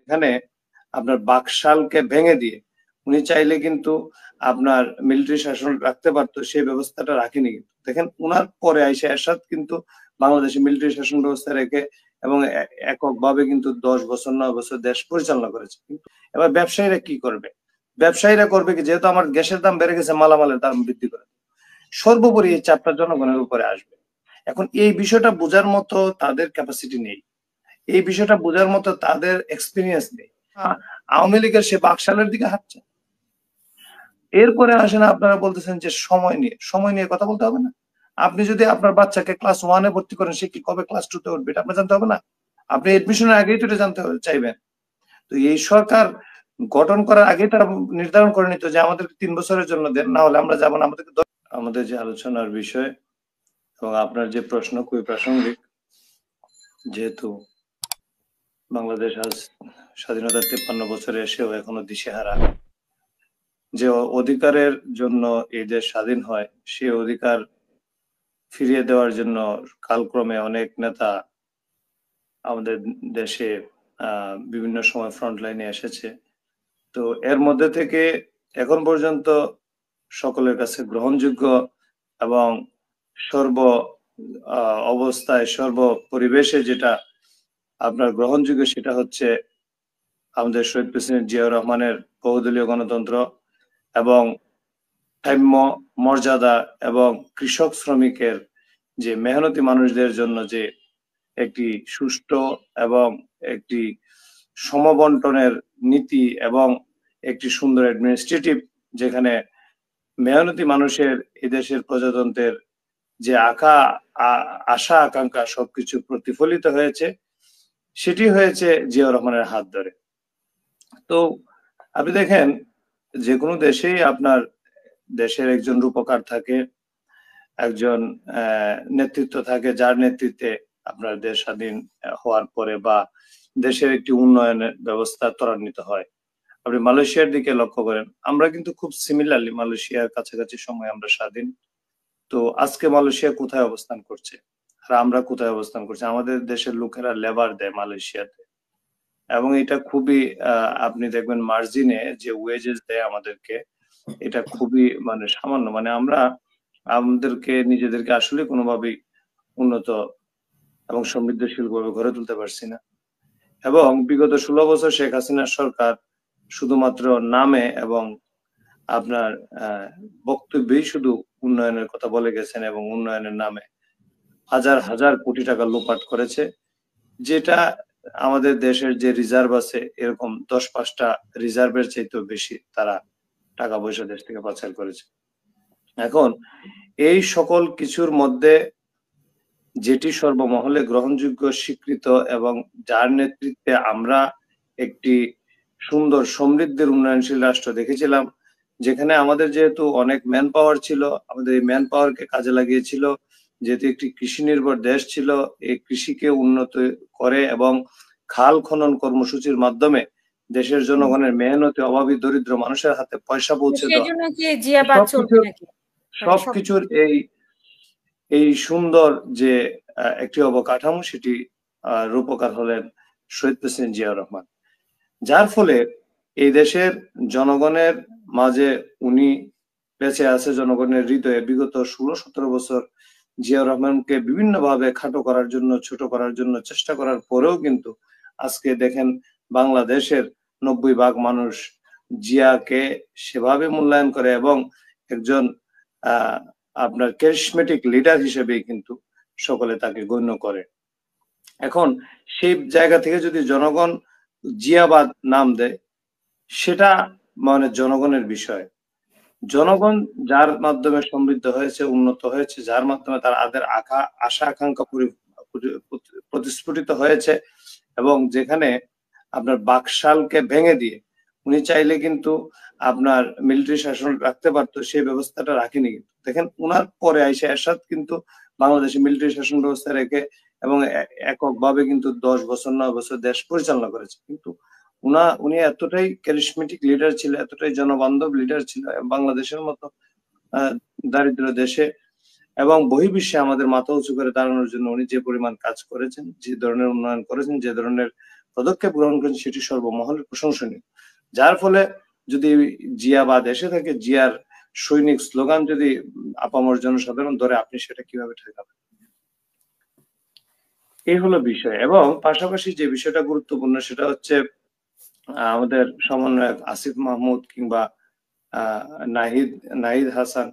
এখানে আপনার বাকশালকে ভেঙে দিয়ে উনি চাইলে কিন্তু আপনার মিলিটারি শাসন রাখতে পারতো, সেই ব্যবস্থাটা রাখেনি। কিন্তু দেখেন উনার পরে আইসা এরশাদ কিন্তু বাংলাদেশে মিলিটারি শাসন ব্যবস্থা রেখে এবং এককভাবে কিন্তু 10 বছর 9 বছর দেশ পরিচালনা করেছে। কিন্তু এবার ব্যবসায়ীরা কি করবে? ব্যবসায়ীরা করবে কি, যেহেতু আমার গ্যাসের দাম বেড়ে গেছে, মালামালের দাম বৃদ্ধি করে সর্বোপরি এই চাপটা জনগণের উপরে আসবে। এখন এই বিষয়টা বোঝার মতো তাদের ক্যাপাসিটি নেই, এই বিষয়টা বোঝার মতো তাদের এক্সপিরিয়েন্স নেই। আওয়ামী লীগের সে বাকশালের দিকে হাঁটছে। এরপরে আসেন আপনারা বলতেছেন যে সময় নিয়ে কথা বলতে হবে না। আপনি যদি আপনার বাচ্চাকে ক্লাস 1-এ ভর্তি করেন, সে কি কবে ক্লাস 2-তে উঠবে এটা আপনার জানতে হবে না? আপনি এডমিশনের আগেই তো এটা জানতে চাইবেন। তো এই সরকার গঠন করার আগেই তারা নির্ধারণ করে নিত যে আমাদেরকে 3 বছরের জন্য দেন, না হলে আমরা যাবো না। আমাদের যে আলোচনার বিষয় এবং আপনার যে প্রশ্ন খুবই প্রাসঙ্গিক, যেহেতু বাংলাদেশ আজ স্বাধীনতার 53 বছরে এসেও এখনো দিশেহারা। যে অধিকারের জন্য এই দেশ স্বাধীন হয়, সে অধিকার ফিরিয়ে দেওয়ার জন্য কালক্রমে অনেক নেতা আমাদের দেশে বিভিন্ন সময় ফ্রন্ট লাইনে এসেছে। তো এর মধ্যে থেকে এখন পর্যন্ত সকলের কাছে গ্রহণযোগ্য এবং সর্ব অবস্থায় সর্ব পরিবেশে যেটা আপনার গ্রহণযোগ্য, সেটা হচ্ছে আমাদের শহীদ প্রেসিডেন্ট জিয়াউর রহমানের বহুদলীয় গণতন্ত্র এবং সাম্য, মর্যাদা এবং কৃষক শ্রমিকের যে মেহনতি মানুষদের জন্য যে একটি সুষ্ঠু এবং একটি সমবন্টনের নীতি এবং একটি সুন্দর অ্যাডমিনিস্ট্রেটিভ, যেখানে মেহনতি মানুষের এদেশের প্রজাতন্ত্রের যে আশা আকাঙ্ক্ষা সবকিছু প্রতিফলিত হয়েছে, সেটি হয়েছে জিয়াউর রহমানের হাত ধরে। তো আপনি দেখেন যে কোনো দেশেই আপনার দেশের একজন রূপকার থাকে, একজন নেতৃত্ব থাকে, যার নেতৃত্বে আপনার দেশ স্বাধীন হওয়ার পরে বা দেশের একটি উন্নয়নের ব্যবস্থা ত্বরান্বিত হয়। আপনি মালয়েশিয়ার দিকে লক্ষ্য করেন, আমরা কিন্তু খুব সিমিলারলি মালয়েশিয়ার কাছাকাছি সময় আমরা স্বাধীন। তো আজকে মালয়েশিয়া কোথায় অবস্থান করছে আর আমরা কোথায় অবস্থান করছি? আমাদের দেশের লোকেরা লেবার দেয় মালয়েশিয়াতে, এবং এটা খুবই আপনি দেখবেন মার্জিনে যে ওয়েজেস দেয় আমাদেরকে, এটা খুবই মানে সামান্য। মানে আমরা আমাদেরকে নিজেদেরকে আসলে কোনোভাবেই উন্নত এবং সমৃদ্ধশীল ভাবে গড়ে তুলতে পারছি না। এবং বিগত 16 বছর শেখ হাসিনার সরকার শুধুমাত্র নামে এবং আপনার বক্তব্যেই শুধু উন্নয়নের কথা বলে গেছেন এবং উন্নয়নের নামে হাজার হাজার কোটি টাকা লোপাট করেছে, যেটা আমাদের দেশের যে রিজার্ভ আছে এরকম 10-5টা রিজার্ভের চাইতেও বেশি তারা টাকা পয়সা দেশ থেকে পাচার করেছে। এখন এই সকল কিছুর মধ্যে যেটি সর্বমহলে গ্রহণযোগ্য, স্বীকৃত এবং যার নেতৃত্বে আমরা একটি সুন্দর সমৃদ্ধের উন্নয়নশীল রাষ্ট্র দেখেছিলাম, যেখানে আমাদের যেহেতু অনেক ম্যান পাওয়ার ছিল, আমাদের এই ম্যান পাওয়ারকে কাজে লাগিয়েছিল, যেহেতু একটি কৃষি নির্ভর দেশ ছিল, এই কৃষিকে উন্নত করে এবং খাল খনন কর্মসূচির মাধ্যমে দেশের জনগণের মেহনতি অভাবী দরিদ্র মানুষের হাতে পয়সা পৌঁছে দেওয়া, সবকিছুর এই সুন্দর যে একটি অবকাঠামো, সেটি রূপকার হলেন শহীদ প্রেসিডেন্ট জিয়াউর রহমান। যার ফলে এই দেশের জনগণের মাঝে উনি বেঁচে আছে, জনগণের হৃদয়ে। বিগত 16-17 বছর জিয়াউর রহমানকে বিভিন্ন ভাবে খাটো করার জন্য, ছোট করার জন্য চেষ্টা করার পরেও কিন্তু আজকে দেখেন বাংলাদেশের 90% মানুষ জিয়াকে সেভাবে মূল্যায়ন করে এবং একজন আপনার ক্যারিসমেটিক লিডার হিসেবেই কিন্তু সকলে তাকে গণ্য করে। এখন সেই জায়গা থেকে যদি জনগণ জিয়াবাদ নাম দেয়, সেটা মানে জনগণের বিষয়। জনগণ যার মাধ্যমে সমৃদ্ধ হয়েছে, উন্নত হয়েছে, যার মাধ্যমে তাদের আশা আকাঙ্ক্ষা প্রতিস্ফুটিত হয়েছে, এবং যেখানে আপনার বাকশালকে ভেঙে দিয়ে উনি চাইলে কিন্তু আপনার মিলিটারি শাসন রাখতে পারতো, সেই ব্যবস্থাটা রাখেনি। কিন্তু দেখেন উনার পরে আইসা এরশাদ কিন্তু বাংলাদেশে মিলিটারি শাসন ব্যবস্থা রেখে এবং এককভাবে কিন্তু 10 বছর 9 বছর দেশ পরিচালনা করেছে। কিন্তু উনি এতটাই ক্যারিসমেটিক লিডার ছিল, এতটাই জনবান্ধব লিডার ছিল বাংলাদেশের মতো দারিদ্র দেশে এবং বহির্বিশ্বে আমাদের মাথা উঁচু করে দাঁড়ানোর জন্য উনি যে পরিমাণ কাজ করেছেন, যে ধরনের উন্নয়ন করেছেন, যে ধরনের পদক্ষেপ গ্রহণ করেছেন সেটি সর্বমহলে প্রশংসনীয়। যার ফলে যদি জিয়াবাদ এসে থাকে, জিয়ার সৈনিক স্লোগান যদি আপামর জনসাধারণ ধরে, আপনি সেটা কিভাবে ঠেকাবেন? এই হলো বিষয়। এবং পাশাপাশি যে বিষয়টা গুরুত্বপূর্ণ সেটা হচ্ছে আমাদের সমন্বয়ক আসিফ মাহমুদ কিংবা নাহিদ নাহিদ হাসান,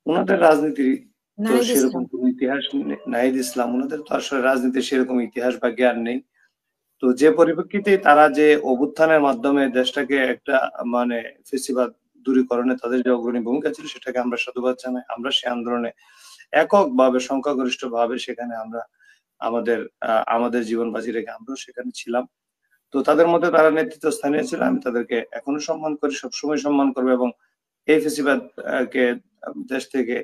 ওনাদের রাজনীতি তো নাহিদ সেরকম ইসলাম। কোনো ইতিহাস নেই। নাহিদ ইসলাম, ওনাদের তো আসলে রাজনীতির সেরকম ইতিহাস বা জ্ঞান নেই। তো যে পরিপ্রেক্ষিতে তারা যে অভ্যুত্থানের মাধ্যমে দেশটাকে একটা মানে ফেসিবাদ দূরীকরণে তাদের যে অগ্রণী ভূমিকা ছিল, সেটাকে আমরা সাধুবাদ জানাই। আমরা সে আন্দোলনে এককভাবে সংখ্যাগরিষ্ঠ ভাবে সেখানে আমরা আমাদের আমাদের জীবন বাজি রেখে আমরাও সেখানে ছিলাম। তো তাদের মধ্যে তারা নেতৃত্ব স্থানীয় ছিল, আমি তাদেরকে এখনো সম্মান করি, সবসময় সম্মান করবো। এবং এই ফেসিবাদ কে দেশ থেকে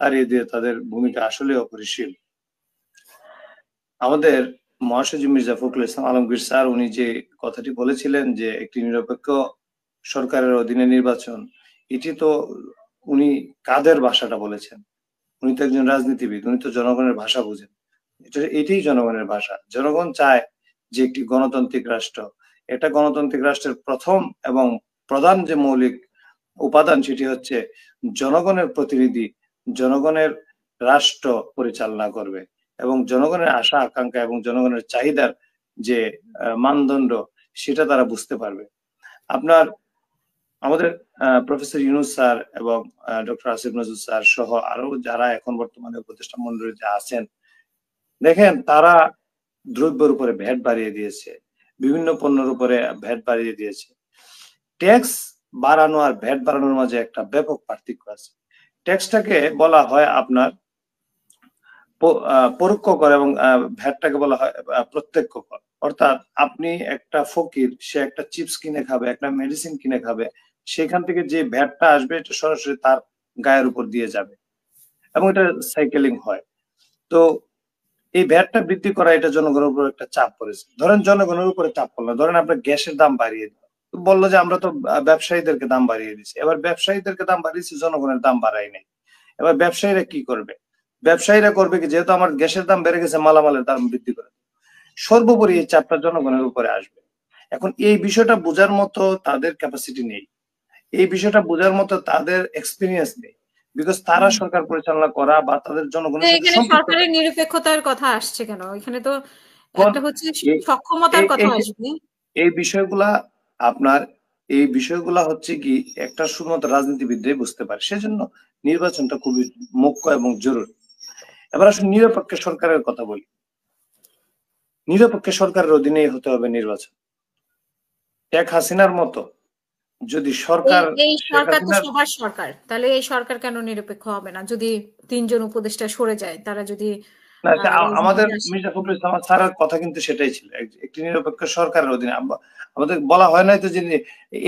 তাড়িয়ে দিয়ে তাদের ভূমিকা আসলে অপরিসীম। আমাদের মহাসচিব মির্জা ফখরুল ইসলাম আলমগীর স্যার, উনি যে কথাটি বলেছিলেন যে একটি নিরপেক্ষ সরকারের অধীনে নির্বাচন, এটি তো উনি কাদের ভাষাটা বলেছেন? উনি তো একজন রাজনীতিবিদ, উনি তো জনগণের ভাষা বুঝেন। এটাই জনগণের ভাষা। জনগণ চায় যে একটি গণতান্ত্রিক রাষ্ট্র, এটা গণতান্ত্রিক রাষ্ট্রের প্রথম এবং প্রধান যে মৌলিক উপাদান সেটি হচ্ছে জনগণের প্রতিনিধি জনগণের রাষ্ট্র পরিচালনা করবে, এবং জনগণের আশা আকাঙ্ক্ষা এবং জনগণের চাহিদার যে মানদণ্ড সেটা তারা বুঝতে পারবে। আপনার আমাদের প্রফেসর ইউনূস স্যার এবং ডক্টর আসিফ নজরুল স্যার সহ আরো যারা এখন বর্তমানে উপদেষ্টা মন্ডলীতে আছেন, দেখেন তারা দ্রব্যের উপরে ভ্যাট বাড়িয়ে দিয়েছে, বিভিন্ন পণ্যের উপরে ভ্যাট বাড়িয়ে দিয়েছে। ট্যাক্স বাড়ানো আর ভ্যাট বাড়ানোর মাঝে একটা ব্যাপক পার্থক্য আছে। ট্যাক্সটাকে বলা হয় আপনার পরোক্ষ কর এবং ভ্যাটটাকে বলা হয় প্রত্যক্ষ কর। অর্থাৎ আপনি একটা ফকির, সে একটা চিপস কিনে খাবে, একটা মেডিসিন কিনে খাবে, সেখান থেকে যে ভ্যাটটা আসবে এটা সরাসরি তার গায়ের উপর দিয়ে যাবে, এবং এটা সাইকেলিং হয়। তো এই ভ্যাটটা বৃদ্ধি করা, এটা জনগণের উপর একটা চাপ পড়েছে। ধরেন জনগণের উপরে চাপ পড়লো, ধরেন আপনার গ্যাসের দাম বাড়িয়ে দিল, বললো যে আমরা তো ব্যবসায়ীদেরকে দাম বাড়িয়ে দিচ্ছি। এবার ব্যবসায়ীদেরকে দাম বাড়িয়েছি, জনগণের দাম বাড়াই নাই। এবার ব্যবসায়ীরা কি করবে? ব্যবসায়ীরা করবে কি, যেহেতু আমার গ্যাসের দাম বেড়ে গেছে, মালামালের দাম বৃদ্ধি করে। সর্বোপরি এই চাপটা জনগণের উপরে আসবে। এখন এই বিষয়টা বোঝার মতো তাদের ক্যাপাসিটি নেই, এই বিষয়টা বোঝার মতো তাদের এক্সপিরিয়েন্স নেই, বিকজ তারা সরকার পরিচালনা করা বা তাদের জনগণের সাথে এখানে সম্পৃক্ত। সরকারের নিরপেক্ষতার কথা আসছে কেন? এখানে তো একটা হচ্ছে সক্ষমতার কথা আসবে। এই বিষয়গুলা আপনার এই বিষয়গুলা হচ্ছে কি একটা শুধুমাত্র রাজনীতিবিদরাই বুঝতে পারে, সেজন্য নির্বাচনটা খুবই মুখ্য এবং জরুরি। এবার আসলে নিরপেক্ষ সরকারের কথা বলি। নিরপেক্ষ সরকারের অধীনেই হতে হবে নির্বাচন। শেখ হাসিনার মতো যদি সরকার, এই শেখ সরকার তো হাসিনার সবার সরকার, তাহলে এই সরকার কেন নিরপেক্ষ হবে না? যদি তিনজন উপদেষ্টা সরে যায়, তারা যদি না, আমাদের রাজনীতিতে আসে। মির্জা ফখরুল ইসলাম স্যারের কথা কিন্তু সেটাই ছিল, একটি নিরপেক্ষ সরকারের অধীনে। আমাদের বলা হয় নাই তো যে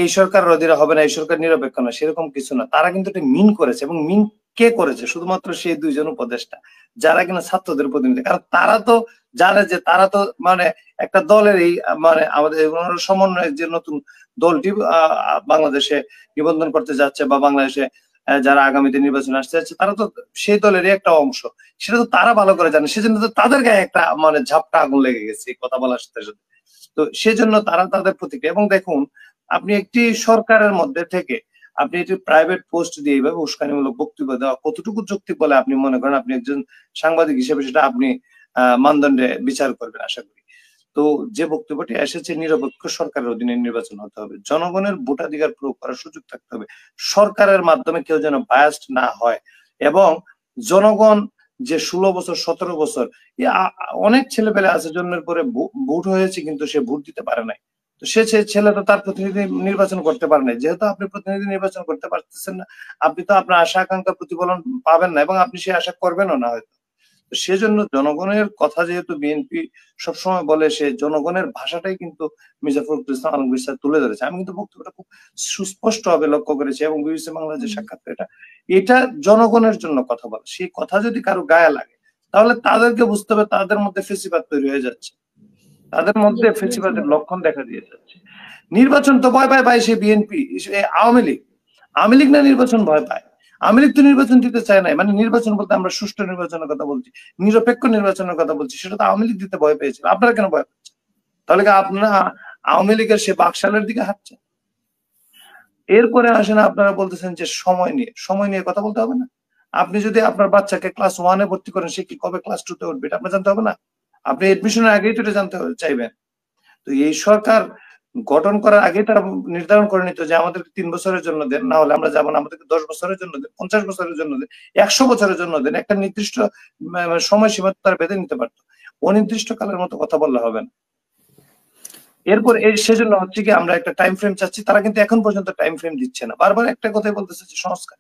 এই সরকারের অধীনে হবে না, এই সরকার নিরপেক্ষ না, সেরকম কিছু না। তারা কিন্তু এটা মিন করেছে, এবং মিন কে করেছে? শুধুমাত্র সেই দুইজন উপদেষ্টা যারা কিনা ছাত্রদের প্রতিনিধি। কারণ তারা তো জানে যে তারা তো মানে একটা দলের এই মানে আমাদের সমন্বয়ের যে নতুন দলটি বাংলাদেশে নিবন্ধন করতে যাচ্ছে বা বাংলাদেশে যারা আগামীতে নির্বাচনে আসতে যাচ্ছে, তারা তো সেই দলেরই একটা অংশ। সেটা তো তারা ভালো করে জানে, সেজন্য তো তাদের গায়ে একটা মানে ঝাপটা আগুন লেগে গেছে এই কথা বলার সাথে সাথে। তো সেজন্য তারা তাদের প্রতিক্রিয়া। এবং দেখুন, আপনি একটি সরকারের মধ্যে থেকে আপনি একটি প্রাইভেট পোস্ট দিয়ে এইভাবে উস্কানিমূলক বক্তব্য দেওয়া কতটুকু যৌক্তিক বলে আপনি মনে করেন? আপনি একজন সাংবাদিক হিসেবে সেটা আপনি মানদণ্ডে বিচার করবেন আশা করি। তো যে বক্তব্যটি এসেছে, নিরপেক্ষ সরকারের অধীনে নির্বাচন হতে হবে, জনগণের ভোটাধিকার প্রয়োগ করার সুযোগ থাকতে হবে, সরকারের মাধ্যমে কেউ যেন বায়াসড না হয়, এবং জনগণ যে 16 বছর 17 বছর অনেক ছেলে পেলে আছে জন্মের পরে ভোট হয়েছে কিন্তু সে ভোট দিতে পারে নাই। তো সে ছেলে তো তার প্রতিনিধি নির্বাচন করতে পারে নাই। যেহেতু আপনি প্রতিনিধি নির্বাচন করতে পারতেছেন না, আপনি তো আপনার আশা আকাঙ্ক্ষা প্রতিফলন পাবেন না, এবং আপনি সে আশা করবেনও না হয়তো। সেজন্য জনগণের কথা যেহেতু বিএনপি সবসময় বলে, সে জনগণের ভাষাটাই কিন্তু মির্জা ফখরুল ইসলাম আলমগীর স্যার তুলে ধরেছে। আমি কিন্তু বক্তব্যটা খুব সুস্পষ্ট ভাবে লক্ষ্য করেছি, এবং বিবিসি বাংলাদেশের সাক্ষাৎকার এটা জনগণের জন্য কথা বলে। সেই কথা যদি কারো গায়ে লাগে, তাহলে তাদেরকে বুঝতে হবে তাদের মধ্যে ফেসিবাদ তৈরি হয়ে যাচ্ছে, তাদের মধ্যে ফেসিবাদের লক্ষণ দেখা দিয়ে যাচ্ছে। নির্বাচন তো ভয় পায় ভাই, সে বিএনপি আওয়ামী লীগ। আওয়ামী লীগ না নির্বাচন ভয় পায়? আওয়ামী লীগ তো নির্বাচন দিতে চায় নাই। মানে নির্বাচন বলতে আমরা সুষ্ঠু নির্বাচনের কথা বলছি, নিরপেক্ষ নির্বাচনের কথা বলছি, সেটা তো আওয়ামী লীগ দিতে ভয় পেয়েছিল। আপনারা কেন ভয় পাচ্ছেন? তাহলে কি আপনারা আওয়ামী লীগের সে বাকশালের দিকে হাঁটছেন? এরপরে আসেন আপনারা বলতেছেন যে সময় নিয়ে কথা বলতে হবে না? আপনি যদি আপনার বাচ্চাকে ক্লাস 1-এ ভর্তি করেন, সে কি কবে ক্লাস 2-তে উঠবে এটা আপনার জানতে হবে না? আপনি এডমিশনের আগেই তো এটা জানতে চাইবেন। তো এই সরকার গঠন করার আগেই তারা নির্ধারণ করে নিত যে আমাদেরকে 3 বছরের জন্য দেন, না হলে আমরা যাবো না, আমাদেরকে 10 বছরের জন্য দেন, 50 বছরের জন্য দেন, 100 বছরের জন্য দেন। একটা নির্দিষ্ট সময়সীমা তারা বেঁধে নিতে পারতো। অনির্দিষ্ট কালের মতো কথা বললে হবে না। এরপর সেজন্য হচ্ছে কি আমরা একটা টাইম ফ্রেম চাচ্ছি, তারা কিন্তু এখন পর্যন্ত টাইম ফ্রেম দিচ্ছে না। বারবার একটা কথাই বলতেছে যে সংস্কার।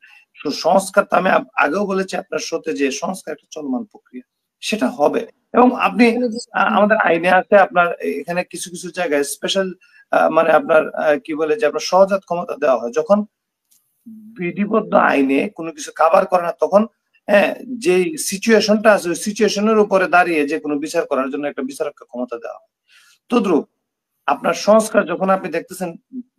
সংস্কার তো আমি আগেও বলেছি আপনার সাথে যে সংস্কার একটা চলমান প্রক্রিয়া, সেটা হবে। এবং আপনি আমাদের আইনে আছে আপনার এখানে কিছু কিছু জায়গায় স্পেশাল মানে আপনার কি বলে যে আপনার সহজাত ক্ষমতা দেওয়া হয় যখন বিধিবদ্ধ আইনে কোনো কিছু কাভার করে না, তখন হ্যাঁ যে সিচুয়েশনটা আছে ওই সিচুয়েশনের উপরে দাঁড়িয়ে যে কোনো বিচার করার জন্য একটা বিচারকের ক্ষমতা দেওয়া হয়। তদ্রুপ আপনার সংস্কার যখন আপনি দেখতেছেন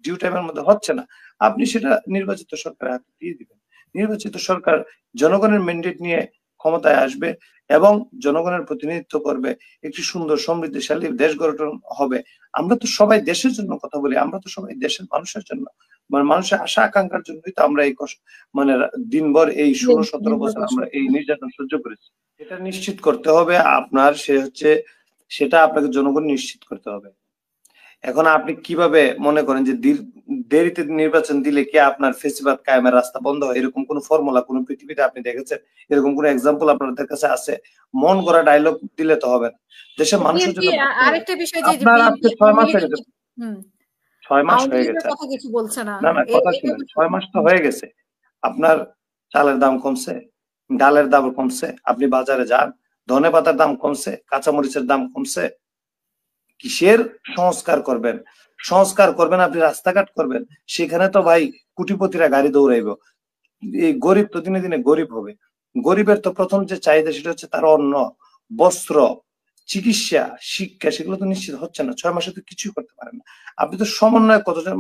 ডিউ টাইমের মধ্যে হচ্ছে না, আপনি সেটা নির্বাচিত সরকারের হাতে দিয়ে দিবেন। নির্বাচিত সরকার জনগণের ম্যান্ডেট নিয়ে ক্ষমতায় আসবে এবং জনগণের প্রতিনিধিত্ব করবে, একটি সুন্দর সমৃদ্ধিশালী দেশ গঠন হবে। আমরা তো সবাই দেশের জন্য কথা বলি, আমরা তো সবাই দেশের মানুষের জন্য, মানে মানুষের আশা আকাঙ্ক্ষার জন্যই তো আমরা এই মানে দিনভর এই 16-17 বছর আমরা এই নির্যাতন সহ্য করেছি। এটা নিশ্চিত করতে হবে আপনার, সেটা আপনাকে জনগণ নিশ্চিত করতে হবে। এখন আপনি কিভাবে মনে করেন যে দেরিতে নির্বাচন দিলে কি আপনার ফেসিবাদ কায়েমের রাস্তা বন্ধ হয়? এরকম কোন ফর্মুলা কোন পৃথিবীতে আপনি দেখেছেন? এরকম কোন এক্সাম্পল আপনাদের কাছে আছে? মন গড়া ডায়লগ দিলে তো হবে না। দেশের মানুষের জন্য আরেকটা বিষয় যে আপনার আজকে 6 মাস হয়ে গেছে। 6 মাস হয়ে গেছে। কথা কিছু বলছে না। না কথা শুনেন, 6 মাস তো হয়ে গেছে। আপনার চালের দাম কমছে, ডালের দাম কমছে, আপনি বাজারে যান, ধনেপাতার দাম কমছে, কাঁচামরিচের দাম কমছে। কিসের সংস্কার করবেন? সংস্কার করবেন আপনি রাস্তাঘাট করবেন, সেখানে তো ভাই কোটিপতিরা গাড়ি দৌড়াইব। এই গরিব তো দিনে দিনে গরিব হবে। গরিবের তো প্রথম যে চাহিদা সেটা হচ্ছে তার অন্ন, বস্ত্র, চিকিৎসা, শিক্ষা, সেগুলো তো নিশ্চিত হচ্ছে না। 6 মাসে তো কিছুই করতে পারেন না। আপনি তো সমন্বয় কতজন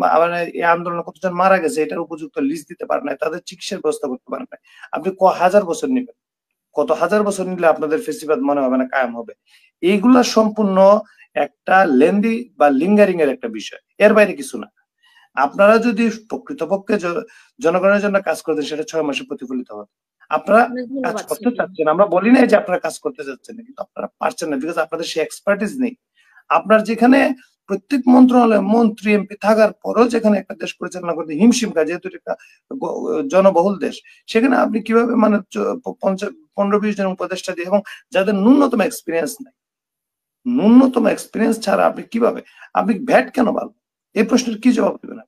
এই আন্দোলনে কতজন মারা গেছে এটার উপযুক্ত লিস্ট দিতে পারেন না, তাদের চিকিৎসার ব্যবস্থা করতে পারেন না। আপনি হাজার বছর নেবেন, কত হাজার বছর নিলে আপনাদের ফেসিবাদ মনে হবে না কায়েম হবে? এইগুলা সম্পূর্ণ একটা লেন্দি বা লিঙ্গারিং এর একটা বিষয়, এর বাইরে কিছু না। আপনারা যদি প্রকৃতপক্ষে জনগণের জন্য কাজ করতেন সেটা 6 মাসে প্রতিফলিত হতো। আপনারা কাজ করতে চাচ্ছেন, আমরা বলি না যে আপনারা কাজ করতে চাচ্ছেন, কিন্তু আপনারা পারছেন না বিকজ আপনাদের সেই এক্সপার্টিস নেই। আপনার যেখানে প্রত্যেক মন্ত্রণালয়ে মন্ত্রী এমপি থাকার পরও যেখানে একটা দেশ পরিচালনা করতে হিমশিম খায়, যেহেতু একটা জনবহুল দেশ, সেখানে আপনি কিভাবে মানে 15-20 জন উপদেষ্টা দিয়ে এবং যাদের ন্যূনতম এক্সপিরিয়েন্স নাই, ন্যূনতম এক্সপিরিয়েন্স ছাড়া আপনি কিভাবে, আপনি ভ্যাট কেন বাড়বে? এই প্রশ্নের কি জবাব দেবেন?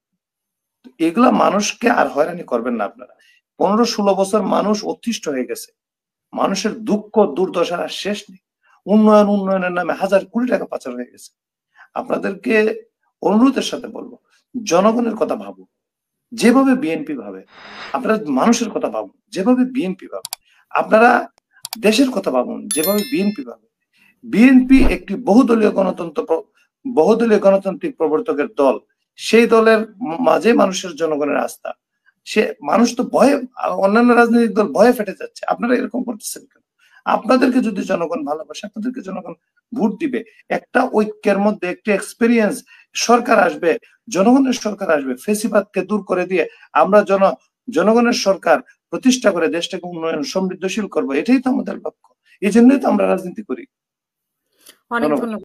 এগুলা মানুষকে আর হয়রানি করবেন না আপনারা। 15-16 বছর মানুষ অতিষ্ঠ হয়ে গেছে, মানুষের দুঃখ দুর্দশার আর শেষ নেই। উন্নয়নের নামে হাজার কোটি টাকা পাচার হয়ে গেছে। আপনাদেরকে অনুরোধের সাথে বলবো, জনগণের কথা ভাবুন যেভাবে বিএনপি ভাবে, আপনারা মানুষের কথা ভাবুন যেভাবে বিএনপি ভাবে, আপনারা দেশের কথা ভাবুন যেভাবে বিএনপি ভাবে। বিএনপি একটি বহুদলীয় গণতান্ত্রিক প্রবর্তকের দল। সেই দলের মাঝে মানুষের জনগণের আস্থা, সে মানুষ তো ভয়ে, অন্যান্য রাজনৈতিক দল ভয়ে ফেটে যাচ্ছে। আপনারা এরকম করতেছেন কেন? আপনাদেরকে যদি জনগণ ভালোবাসে, আপনাদেরকে জনগণ ভোট দিবে। একটা ঐক্যের মধ্যে একটি এক্সপেরিয়েন্স সরকার আসবে, জনগণের সরকার আসবে, ফেসিবাদকে দূর করে দিয়ে আমরা জনগণের সরকার প্রতিষ্ঠা করে দেশটাকে উন্নয়ন সমৃদ্ধশীল করবো, এটাই তো আমাদের লক্ষ্য। এই জন্যই তো আমরা রাজনীতি করি। অনেক ধন্যবাদ।